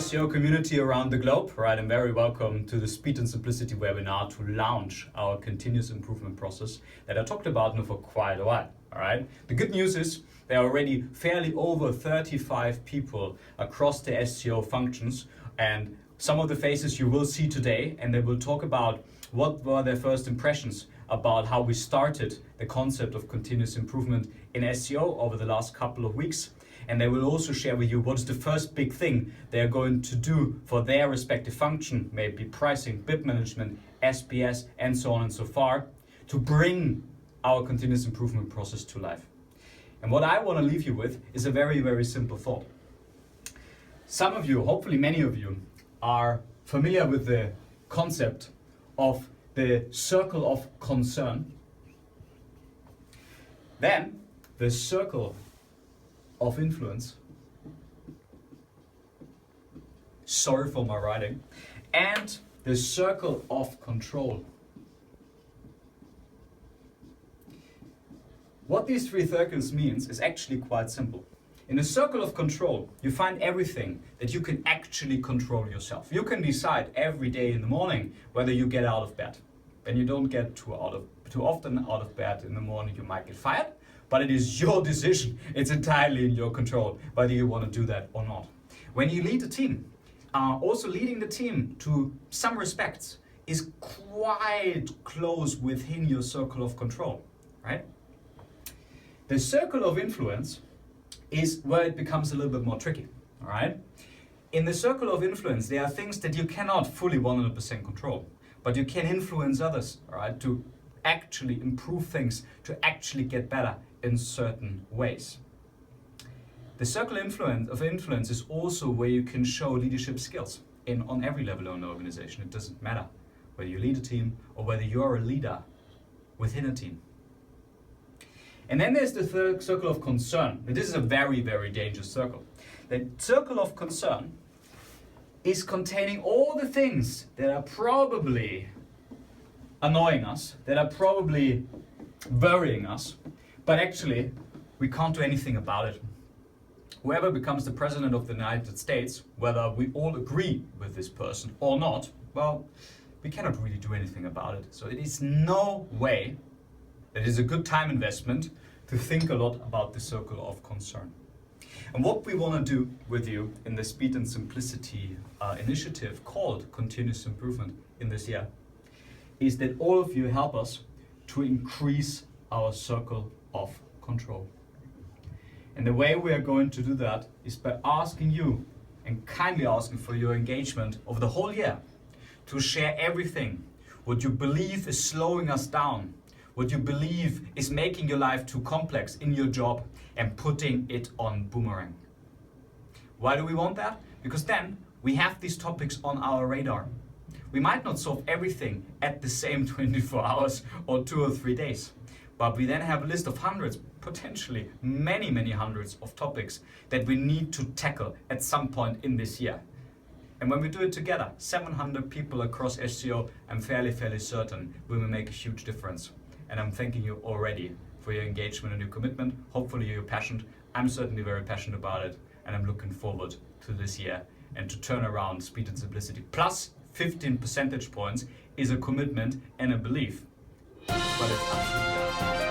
SEO community around the globe, right? And very welcome to the Speed and Simplicity webinar to launch our continuous improvement process that I talked about now for quite a while, all right? The good news is there are already fairly over 35 people across the SEO functions, and some of the faces you will see today, and they will talk about what were their first impressions about how we started the concept of continuous improvement in SEO over the last couple of weeks. And they will also share with you what is the first big thing they are going to do for their respective function, maybe pricing, bid management, SPS, and so on and so far, to bring our continuous improvement process to life. And what I want to leave you with is a very, very simple thought. Some of you, hopefully many of you, are familiar with the concept of the circle of concern. Then the circle of influence, sorry for my writing, and the circle of control. What these three circles means is actually quite simple. In a circle of control, you find everything that you can actually control yourself. You can decide every day in the morning whether you get out of bed. When you don't get too often out of bed in the morning, you might get fired. But it is your decision. It's entirely in your control whether you want to do that or not. When you lead a team, also leading the team to some respects is quite close within your circle of control, right? The circle of influence is where it becomes a little bit more tricky, all right? In the circle of influence, there are things that you cannot fully 100% control, but you can influence others, all right, to actually improve things, to actually get better in certain ways. The circle of influence is also where you can show leadership skills on every level of an organization. It doesn't matter whether you lead a team or whether you're a leader within a team. And then there's the third circle of concern. This is a very, very dangerous circle. The circle of concern is containing all the things that are probably annoying us, that are probably worrying us, but actually we can't do anything about it. Whoever becomes the president of the United States, whether we all agree with this person or not, well, we cannot really do anything about it. So it is no way that it is a good time investment to think a lot about the circle of concern. And what we want to do with you in the Speed and Simplicity initiative called Continuous Improvement in this year is that all of you help us to increase our circle of control. And the way we are going to do that is by asking you and kindly asking for your engagement over the whole year to share everything, what you believe is slowing us down, what you believe is making your life too complex in your job, and putting it on Boomerang. Why do we want that? Because then we have these topics on our radar. We might not solve everything at the same 24 hours or 2 or 3 days, but we then have a list of hundreds, potentially many, many hundreds of topics that we need to tackle at some point in this year. And when we do it together, 700 people across SEO, I'm fairly certain we will make a huge difference. And I'm thanking you already for your engagement and your commitment. Hopefully you're passionate. I'm certainly very passionate about it, and I'm looking forward to this year and to turn around Speed and Simplicity. Plus 15 percentage points is a commitment and a belief, but it's absolutely